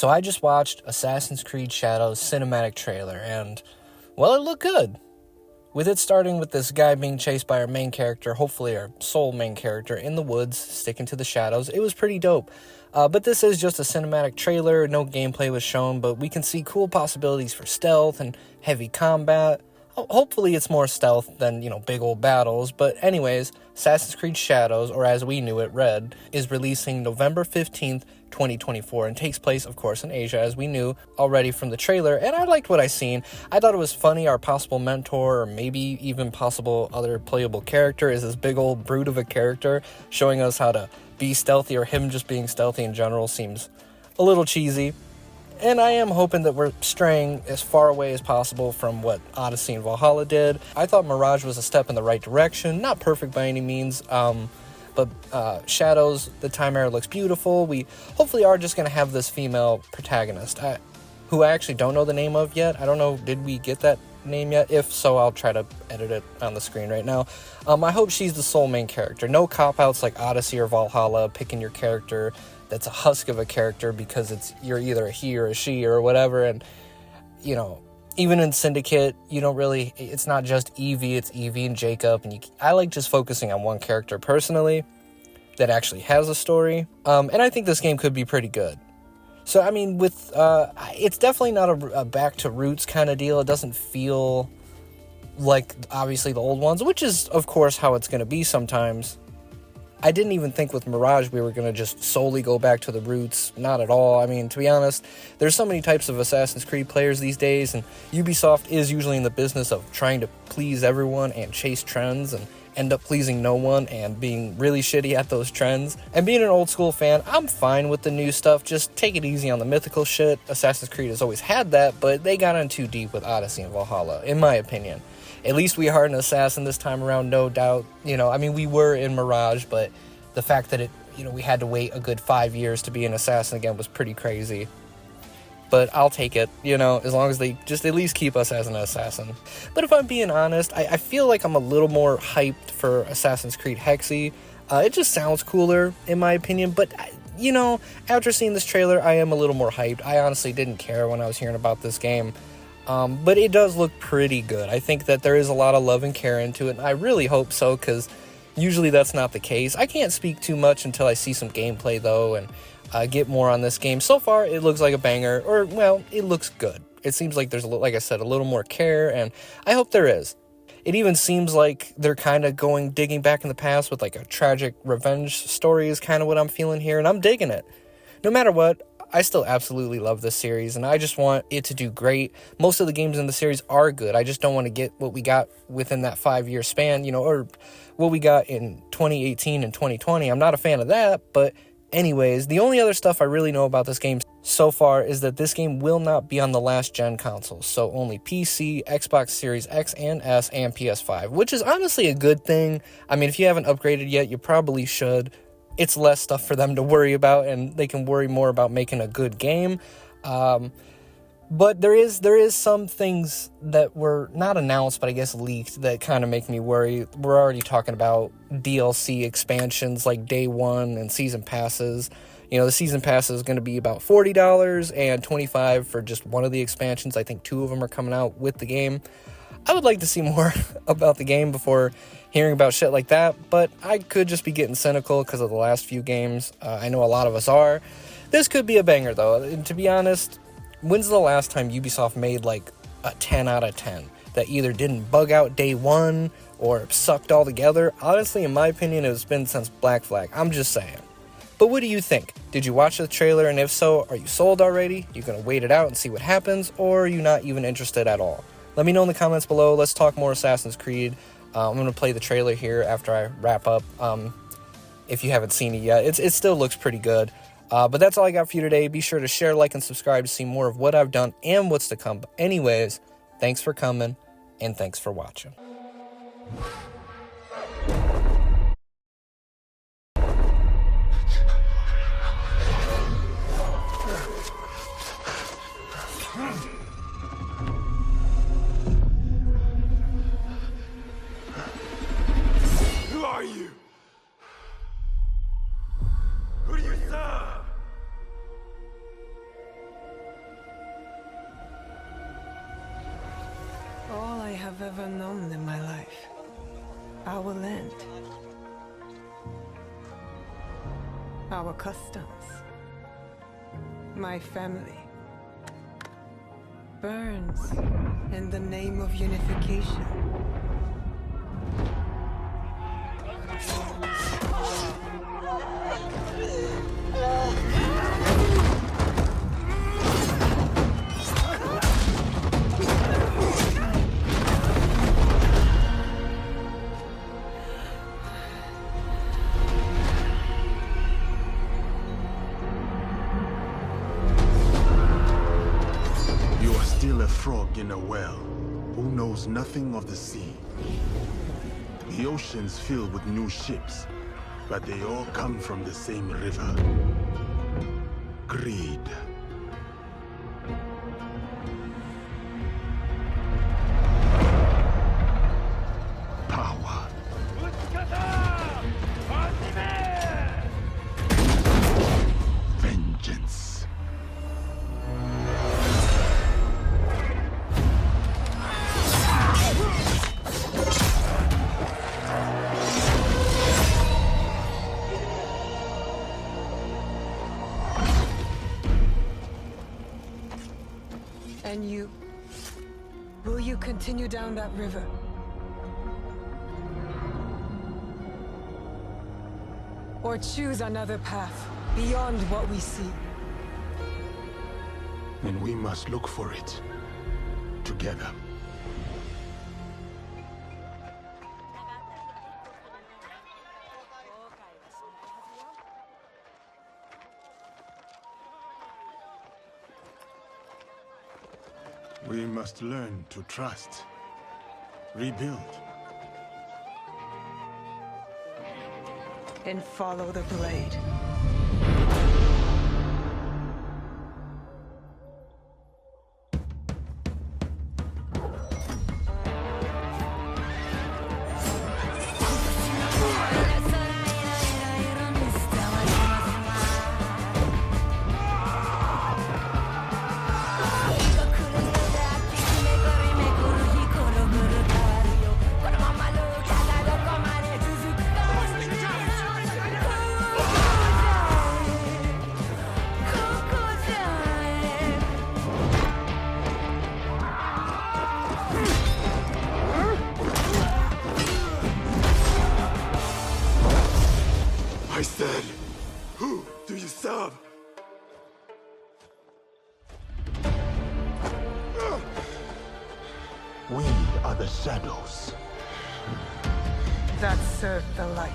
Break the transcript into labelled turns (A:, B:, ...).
A: So I just watched Assassin's Creed Shadows cinematic trailer, and, well, it looked good. With it starting with this guy being chased by our main character, hopefully our sole main character, in the woods, sticking to the shadows, it was pretty dope. But this is just a cinematic trailer, no gameplay was shown, but we can see cool possibilities for stealth and heavy combat. Hopefully it's more stealth than, big old battles, but anyways, Assassin's Creed Shadows, or as we knew it, Red, is releasing November 15th, 2024, and takes place, of course, in Asia, as we knew already from the trailer, and I liked what I seen. I thought it was funny. Our possible mentor, or maybe even possible other playable character, is this big old brute of a character, showing us how to be stealthy, or him just being stealthy in general seems a little cheesy. And I am hoping that we're straying as far away as possible from what Odyssey and Valhalla did. I thought Mirage was a step in the right direction, not perfect by any means, but Shadows, the time era looks beautiful. We hopefully are just going to have this female protagonist, who I actually don't know the name of yet. I don't know, did we get that name yet? If so, I'll try to edit it on the screen right now. I hope she's the sole main character. No cop-outs like Odyssey or Valhalla, picking your character that's a husk of a character because you're either a he or a she or whatever. And, even in Syndicate, it's not just Evie, it's Evie and Jacob. And I like just focusing on one character personally that actually has a story. And I think this game could be pretty good. So, it's definitely not a back to roots kind of deal. It doesn't feel like, obviously, the old ones, which is, of course, how it's going to be sometimes. I didn't even think with Mirage we were going to just solely go back to the roots. Not at all. To be honest, there's so many types of Assassin's Creed players these days, and Ubisoft is usually in the business of trying to please everyone and chase trends and end up pleasing no one and being really shitty at those trends. And being an old school fan, I'm fine with the new stuff. Just take it easy on the mythical shit. Assassin's Creed has always had that, but they got in too deep with Odyssey and Valhalla, in my opinion. At least we are an assassin this time around, no doubt. We were in Mirage, but the fact that we had to wait a good 5 years to be an assassin again was pretty crazy. But I'll take it, as long as they just at least keep us as an assassin. But if I'm being honest, I feel like I'm a little more hyped for Assassin's Creed Hexy. It just sounds cooler, in my opinion, but after seeing this trailer, I am a little more hyped. I honestly didn't care when I was hearing about this game. But it does look pretty good. I think that there is a lot of love and care into it, and I really hope so, because usually that's not the case. I can't speak too much until I see some gameplay, though, and get more on this game. So far, it looks like a banger, or, well, it looks good. It seems like there's, like I said, a little more care, and I hope there is. It even seems like they're kind of digging back in the past with, like, a tragic revenge story is kind of what I'm feeling here, and I'm digging it. No matter what, I still absolutely love this series, and I just want it to do great. Most of the games in the series are good. I just don't want to get what we got within that 5-year span, or what we got in 2018 and 2020. I'm not a fan of that, but anyways, the only other stuff I really know about this game so far is that this game will not be on the last gen consoles, so only PC, Xbox Series X and S, and PS5, which is honestly a good thing. If you haven't upgraded yet, you probably should. It's less stuff for them to worry about, and they can worry more about making a good game. But there is some things that were not announced, but I guess leaked, that kind of make me worry. We're already talking about DLC expansions like Day 1 and Season Passes. The Season Pass is going to be about $40 and $25 for just one of the expansions. I think 2 of them are coming out with the game. I would like to see more about the game before hearing about shit like that, but I could just be getting cynical because of the last few games. I know a lot of us are. This could be a banger, though. And to be honest, when's the last time Ubisoft made, like, a 10 out of 10 that either didn't bug out Day 1 or sucked altogether? Honestly, in my opinion, it's been since Black Flag. I'm just saying. But what do you think? Did you watch the trailer, and if so, are you sold already? You gonna wait it out and see what happens, or are you not even interested at all? Let me know in the comments below. Let's talk more Assassin's Creed. I'm going to play the trailer here after I wrap up. If you haven't seen it yet, it still looks pretty good. But that's all I got for you today. Be sure to share, like, and subscribe to see more of what I've done and what's to come. But anyways, thanks for coming, and thanks for watching.
B: Who are you? Who do you serve?
C: ever known in my life. Our land. Our customs. My family. Burns in the name of unification.
B: Still a frog in a well, who knows nothing of the sea. The ocean's filled with new ships, but they all come from the same river. Greed. Power. Vengeance.
C: And you? Will you continue down that river? Or choose another path, beyond what we see?
B: And we must look for it, together. We must learn to trust, rebuild.
C: And follow the blade.
B: I said, who do you serve? We are the shadows.
C: That served the light.